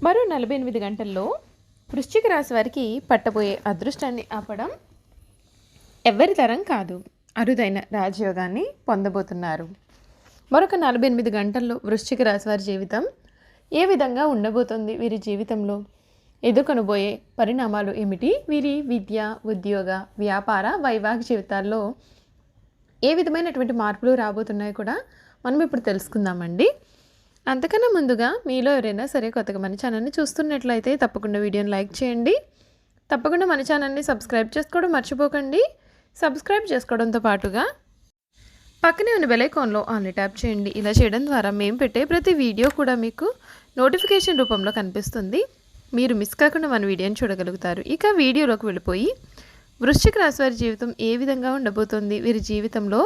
మరో 48 గంటల్లో వృశ్చిక రాశి వారికి పట్టబోయే అదృష్టాన్ని ఆపడం ఎవరి తరం కాదు. అరుదైన రాజయోగాన్ని పొందబోతున్నారు. మరొక 48 గంటల్లో వృశ్చిక రాశి వారి జీవితం ఏ విధంగా ఉండబోతుంది? వీరి జీవితంలో ఎదుర్కొనబోయే పరిణామాలు ఏమిటి? వీరి విద్య, ఉద్యోగ, వ్యాపార, వైవాహిక జీవితాల్లో ఏ విధమైనటువంటి మార్పులు రాబోతున్నాయో కూడా మనం ఇప్పుడు తెలుసుకుందామండి. అంతకన్నా ముందుగా మీలో ఎవరైనా సరే కొత్తగా మన ఛానల్ని చూస్తున్నట్లయితే తప్పకుండా వీడియోని లైక్ చేయండి. తప్పకుండా మన ఛానల్ని సబ్స్క్రైబ్ చేసుకోవడం మర్చిపోకండి. సబ్స్క్రైబ్ చేసుకోవడంతో పాటుగా పక్కనే ఉన్న బెల్ ఐకాన్లో ఆన్లీ ట్యాప్ చేయండి. ఇలా చేయడం ద్వారా మేము పెట్టే ప్రతి వీడియో కూడా మీకు నోటిఫికేషన్ రూపంలో కనిపిస్తుంది. మీరు మిస్ కాకుండా మన వీడియోని చూడగలుగుతారు. ఇక వీడియోలోకి వెళ్ళిపోయి వృశ్చిక రాశి వారి జీవితం ఏ విధంగా ఉండబోతోంది, వీరి జీవితంలో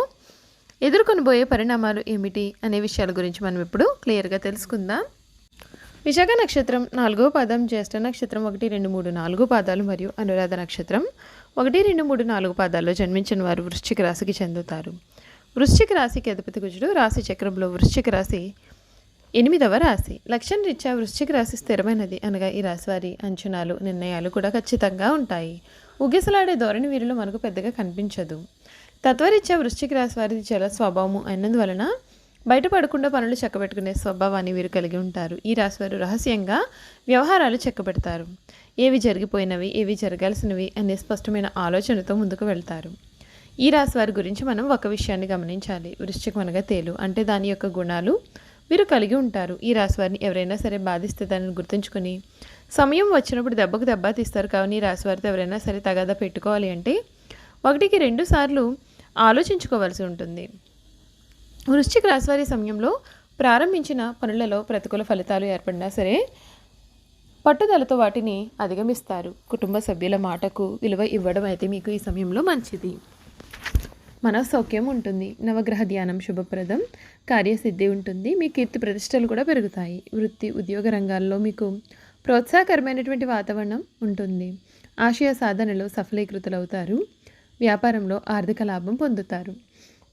ఎదుర్కొనబోయే పరిణామాలు ఏమిటి అనే విషయాల గురించి మనం ఇప్పుడు క్లియర్గా తెలుసుకుందాం. విశాఖ నక్షత్రం 4వ పాదం, జ్యేష్ఠ నక్షత్రం 1, 2, 3, 4 పాదాలు మరియు అనురాధ నక్షత్రం 1, 2, 3, 4 పాదాల్లో జన్మించిన వారు వృశ్చిక రాశికి చెందుతారు. వృశ్చిక రాశికి అధిపతి కుజుడు. రాశి చక్రంలో వృశ్చిక రాశి 8వ రాశి. లక్షణ రీత్యా వృశ్చిక రాశి స్థిరమైనది అనగా ఈ రాశి వారి అంచనాలు, నిర్ణయాలు కూడా ఖచ్చితంగా ఉంటాయి. ఉగిసలాడే ధోరణి వీరిలో మనకు పెద్దగా కనిపించదు. తత్వరీత్యా వృశ్చిక రాశి వారిది చాలా స్వభావము అయినందువలన బయటపడకుండా పనులు చక్కబెట్టుకునే స్వభావాన్ని వీరు కలిగి ఉంటారు. ఈ రాశి వారు రహస్యంగా వ్యవహారాలు చక్కబెడతారు. ఏవి జరిగిపోయినవి, ఏవి జరగాల్సినవి అనే స్పష్టమైన ఆలోచనతో ముందుకు వెళ్తారు. ఈ రాశి వారి గురించి మనం ఒక విషయాన్ని గమనించాలి. వృశ్చికం అనగా తేలు, అంటే దాని యొక్క గుణాలు వీరు కలిగి ఉంటారు. ఈ రాశి వారిని ఎవరైనా సరే బాధిస్తే దానిని గుర్తుంచుకొని సమయం వచ్చినప్పుడు దెబ్బకు దెబ్బ తీస్తారు. కావున ఈ రాశి వారితో ఎవరైనా సరే తగాదా పెట్టుకోవాలి అంటే 1కి 2 సార్లు ఆలోచించుకోవాల్సి ఉంటుంది. వృశ్చిక రాశి వారి సమయంలో ప్రారంభించిన పనులలో ప్రతికూల ఫలితాలు ఏర్పడినా సరే పట్టుదలతో వాటిని అధిగమిస్తారు. కుటుంబ సభ్యుల మాటకు విలువ ఇవ్వడం అయితే మీకు ఈ సమయంలో మంచిది. మనస్సౌఖ్యం ఉంటుంది. నవగ్రహ ధ్యానం శుభప్రదం. కార్యసిద్ధి ఉంటుంది. మీ కీర్తి ప్రతిష్టలు కూడా పెరుగుతాయి. వృత్తి, ఉద్యోగ రంగాల్లో మీకు ప్రోత్సాహకరమైనటువంటి వాతావరణం ఉంటుంది. ఆశయ సాధనలో సఫలీకృతులవుతారు. వ్యాపారంలో ఆర్థిక లాభం పొందుతారు.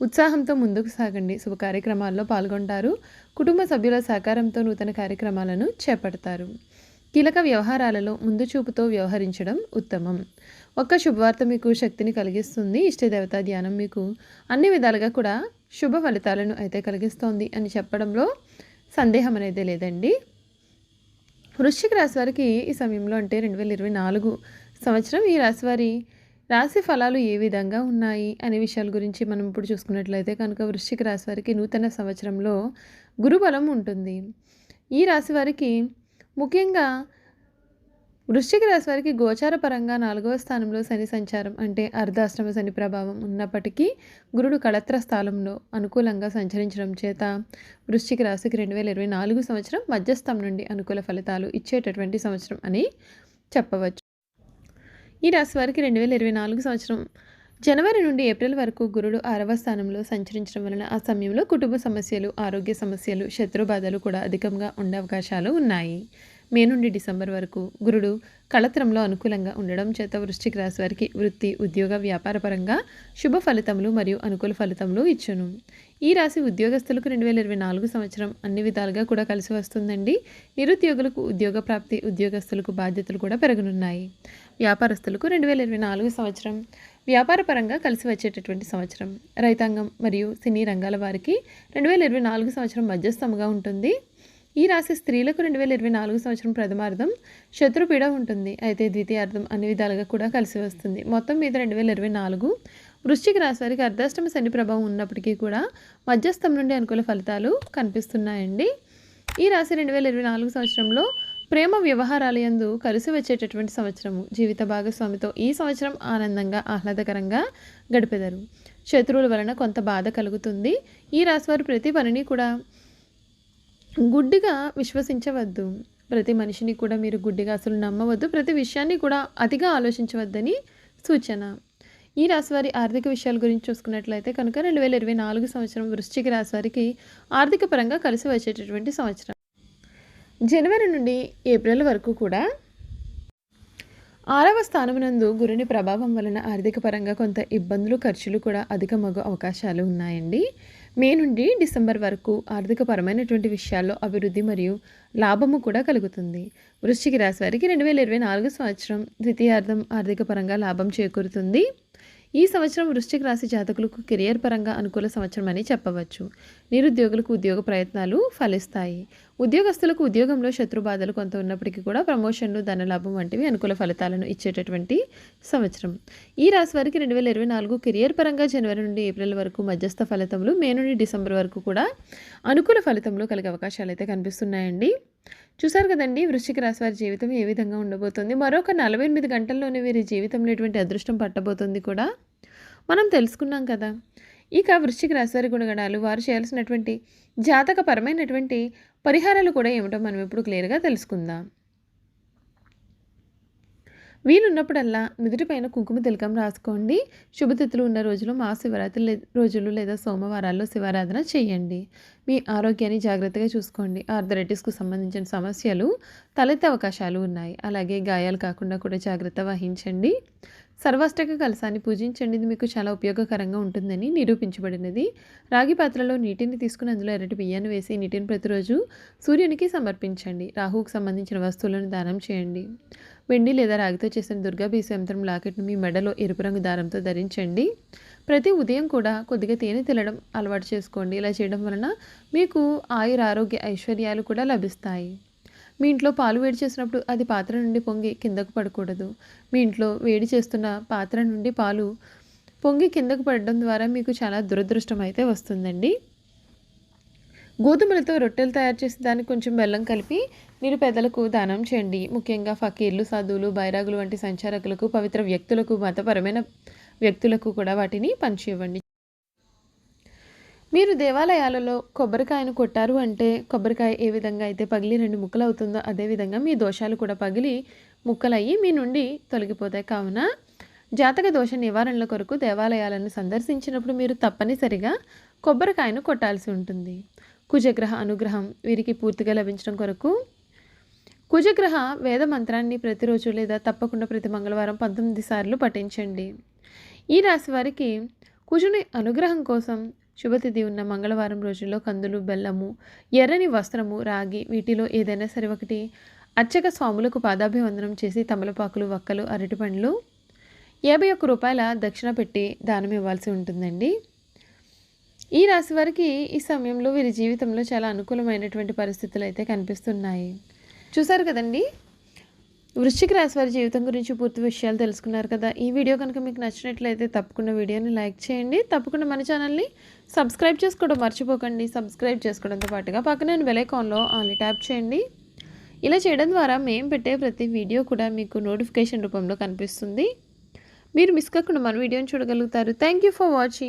ఉత్సాహంతో ముందుకు సాగండి. శుభ కార్యక్రమాల్లో పాల్గొంటారు. కుటుంబ సభ్యుల సహకారంతో నూతన కార్యక్రమాలను చేపడతారు. కీలక వ్యవహారాలలో ముందు చూపుతో వ్యవహరించడం ఉత్తమం. ఒక్క శుభవార్త మీకు శక్తిని కలిగిస్తుంది. ఇష్టదేవతా ధ్యానం మీకు అన్ని విధాలుగా కూడా శుభ ఫలితాలను అయితే కలిగిస్తోంది అని చెప్పడంలో సందేహం అనేది లేదండి. వృశ్చిక రాశి వారికి ఈ సమయంలో అంటే 2024 సంవత్సరం ఈ రాశి వారి రాశి ఫలాలు ఏ విధంగా ఉన్నాయి అనే విషయాల గురించి మనం ఇప్పుడు చూసుకున్నట్లయితే కనుక వృశ్చిక రాశి వారికి నూతన సంవత్సరంలో గురుబలం ఉంటుంది. ఈ రాశి వారికి ముఖ్యంగా వృశ్చిక రాశి వారికి గోచార పరంగా 4వ స్థానంలో శని సంచారం అంటే అర్ధాష్టమ శని ప్రభావం ఉన్నప్పటికీ గురుడు కళత్ర స్థానంలో అనుకూలంగా సంచరించడం చేత వృశ్చిక రాశికి 2024 సంవత్సరం మధ్యస్థం నుండి అనుకూల ఫలితాలు ఇచ్చేటటువంటి సంవత్సరం అని చెప్పవచ్చు. ఈ రాశి వారికి 2024 సంవత్సరం జనవరి నుండి ఏప్రిల్ వరకు గురుడు 6వ స్థానంలో సంచరించడం వలన ఆ సమయంలో కుటుంబ సమస్యలు, ఆరోగ్య సమస్యలు, శత్రు బాధలు కూడా అధికంగా ఉండే అవకాశాలు ఉన్నాయి. మే నుండి డిసెంబర్ వరకు గురుడు కళత్రంలో అనుకూలంగా ఉండడం చేత వృశ్చిక రాశి వారికి వృత్తి, ఉద్యోగ, వ్యాపార పరంగా శుభ ఫలితములు మరియు అనుకూల ఫలితములు ఇచ్చును. ఈ రాశి ఉద్యోగస్తులకు 2024 సంవత్సరం అన్ని విధాలుగా కూడా కలిసి వస్తుందండి. నిరుద్యోగులకు ఉద్యోగ ప్రాప్తి, ఉద్యోగస్తులకు బాధ్యతలు కూడా పెరగనున్నాయి. వ్యాపారస్తులకు 2024 సంవత్సరం వ్యాపార పరంగా కలిసి వచ్చేటటువంటి సంవత్సరం. రైతాంగం మరియు సినీ రంగాల వారికి 2024 సంవత్సరం మధ్యస్థముగా ఉంటుంది. ఈ రాశి స్త్రీలకు 2024 సంవత్సరం ప్రథమార్థం శత్రుపీడ ఉంటుంది. అయితే ద్వితీయార్థం అన్ని విధాలుగా కూడా కలిసి వస్తుంది. మొత్తం మీద 2024 వృశ్చిక రాశి వారికి అర్ధాష్టమ శని ప్రభావం ఉన్నప్పటికీ కూడా మధ్యస్థం నుండి అనుకూల ఫలితాలు కనిపిస్తున్నాయండి. ఈ రాశి 2024 సంవత్సరంలో ప్రేమ వ్యవహారాల యందు కలిసి వచ్చేటటువంటి సంవత్సరము. జీవిత భాగస్వామితో ఈ సంవత్సరం ఆనందంగా, ఆహ్లాదకరంగా గడిపెదరు. శత్రువుల వలన కొంత బాధ కలుగుతుంది. ఈ రాశి వారు ప్రతి పనిని కూడా గుడ్డిగా విశ్వసించవద్దు. ప్రతి మనిషిని కూడా మీరు గుడ్డిగా అసలు నమ్మవద్దు. ప్రతి విషయాన్ని కూడా అతిగా ఆలోచించవద్దని సూచన. ఈ రాశివారి ఆర్థిక విషయాల గురించి చూసుకున్నట్లయితే కనుక 2024 సంవత్సరం వృశ్చిక రాశి వారికి ఆర్థిక పరంగా కలిసి వచ్చేటటువంటి సంవత్సరం. జనవరి నుండి ఏప్రిల్ వరకు కూడా 6వ స్థానమునందు గురుని ప్రభావం వలన ఆర్థిక పరంగా కొంత ఇబ్బందులు, ఖర్చులు కూడా అధికమగు అవకాశాలు ఉన్నాయండి. మే నుండి డిసెంబర్ వరకు ఆర్థికపరమైనటువంటి విషయాల్లో అభివృద్ధి మరియు లాభము కూడా కలుగుతుంది. వృశ్చిక రాశి వారికి 2024 సంవత్సరం ద్వితీయార్థం ఆర్థిక పరంగా లాభం చేకూరుతుంది. ఈ సంవత్సరం వృశ్చిక రాశి జాతకులకు కెరియర్ పరంగా అనుకూల సంవత్సరం అని చెప్పవచ్చు. నిరుద్యోగులకు ఉద్యోగ ప్రయత్నాలు ఫలిస్తాయి. ఉద్యోగస్తులకు ఉద్యోగంలో శత్రుబాధలు కొంత ఉన్నప్పటికీ కూడా ప్రమోషన్లు, ధనలాభం వంటివి అనుకూల ఫలితాలను ఇచ్చేటటువంటి సంవత్సరం. ఈ రాశి వారికి 2024 కెరియర్ పరంగా జనవరి నుండి ఏప్రిల్ వరకు మధ్యస్థ ఫలితములు, మే నుండి డిసెంబర్ వరకు కూడా అనుకూల ఫలితంలో కలిగే అవకాశాలు అయితే కనిపిస్తున్నాయండి. చూసారు కదండి వృశ్చిక రాశి వారి జీవితం ఏ విధంగా ఉండబోతుంది. మరొక 48 గంటల్లోనే వీరి జీవితంలో ఎటువంటి అదృష్టం పట్టబోతుంది కూడా మనం తెలుసుకున్నాం కదా. ఇక వృశ్చిక రాశి వారి గుణగణాలు, వారు చేయాల్సినటువంటి జాతకపరమైనటువంటి పరిహారాలు కూడా ఏమిటో మనం ఇప్పుడు క్లియర్గా తెలుసుకుందాం. వీలున్నప్పుడల్లా నుదుటిపైన కుంకుమ తిలకం రాసుకోండి. శుభతిథులు ఉన్న రోజులు, మహాశివరాత్రి రోజులు లేదా సోమవారాల్లో శివారాధన చేయండి. మీ ఆరోగ్యాన్ని జాగ్రత్తగా చూసుకోండి. ఆర్థరైటిస్కు సంబంధించిన సమస్యలు తలెత్తే అవకాశాలు ఉన్నాయి. అలాగే గాయాలు కాకుండా కూడా జాగ్రత్త వహించండి. సర్వాష్టక కలశాన్ని పూజించండి. ఇది మీకు చాలా ఉపయోగకరంగా ఉంటుందని నిరూపించబడినది. రాగి పాత్రలో నీటిని తీసుకుని అందులో ఎర్రటి బియ్యాన్ని వేసి నీటిని ప్రతిరోజు సూర్యునికి సమర్పించండి. రాహువుకు సంబంధించిన వస్తువులను దానం చేయండి. వెండి లేదా రాగితో చేసిన దుర్గాభీస యంత్రం లాకెట్ను మీ మెడలో ఎరుపు రంగు దారంతో ధరించండి. ప్రతి ఉదయం కూడా కొద్దిగా తేనె తినడం అలవాటు చేసుకోండి. ఇలా చేయడం వలన మీకు ఆరోగ్య ఐశ్వర్యాలు కూడా లభిస్తాయి. మీ ఇంట్లో పాలు వేడి చేసినప్పుడు అది పాత్ర నుండి పొంగి కిందకు పడకూడదు. మీ ఇంట్లో వేడి చేస్తున్న పాత్ర నుండి పాలు పొంగి కిందకు పడడం ద్వారా మీకు చాలా దురదృష్టం అయితే వస్తుందండి. గోధుమలతో రొట్టెలు తయారు చేసి దానికి కొంచెం బెల్లం కలిపి మీరు పెద్దలకు దానం చేయండి. ముఖ్యంగా ఫకీర్లు, సాధువులు, బైరాగులు వంటి సంచారకులకు, పవిత్ర వ్యక్తులకు, మతపరమైన వ్యక్తులకు కూడా వాటిని పంచివ్వండి. మీరు దేవాలయాలలో కొబ్బరికాయను కొట్టారు అంటే కొబ్బరికాయ ఏ విధంగా అయితే పగిలి 2 ముక్కలు అవుతుందో అదేవిధంగా మీ దోషాలు కూడా పగిలి ముక్కలయ్యి మీ నుండి తొలగిపోతాయి. కావున జాతక దోష నివారణల కొరకు దేవాలయాలను సందర్శించినప్పుడు మీరు తప్పనిసరిగా కొబ్బరికాయను కొట్టాల్సి ఉంటుంది. కుజగ్రహ అనుగ్రహం వీరికి పూర్తిగా లభించడం కొరకు కుజగ్రహ వేద మంత్రాన్ని ప్రతిరోజు లేదా తప్పకుండా ప్రతి మంగళవారం 19 సార్లు పఠించండి. ఈ రాశి వారికి కుజుని అనుగ్రహం కోసం శుభతిథి ఉన్న మంగళవారం రోజుల్లో కందులు, బెల్లము, ఎర్రని వస్త్రము, రాగి వీటిలో ఏదైనా సరే ఒకటి అర్చక స్వాములకు పాదాభివందనం చేసి తమలపాకులు, వక్కలు, అరటిపండ్లు 51 రూపాయల దక్షిణ పెట్టి దానం ఇవ్వాల్సి ఉంటుందండి. ఈ రాశి వారికి ఈ సమయంలో వీరి జీవితంలో చాలా అనుకూలమైనటువంటి పరిస్థితులు అయితే కనిపిస్తున్నాయి. చూసారు కదండి వృశ్చిక రాశి వారి జీవితం గురించి పూర్తి విషయాలు తెలుసుకున్నారు కదా. ఈ వీడియో కనుక మీకు నచ్చినట్లయితే తప్పకుండా వీడియోని లైక్ చేయండి. తప్పకుండా మన ఛానల్ని సబ్స్క్రైబ్ చేసుకోవడం మర్చిపోకండి. సబ్స్క్రైబ్ చేసుకోవడంతో పాటుగా పక్కనే బెల్ ఐకాన్లో ఆల్ ట్యాప్ చేయండి. ఇలా చేయడం ద్వారా మేము పెట్టే ప్రతి వీడియో కూడా మీకు నోటిఫికేషన్ రూపంలో కనిపిస్తుంది. మీరు మిస్ కాకుండా మన వీడియోని చూడగలుగుతారు. Thank you for watching.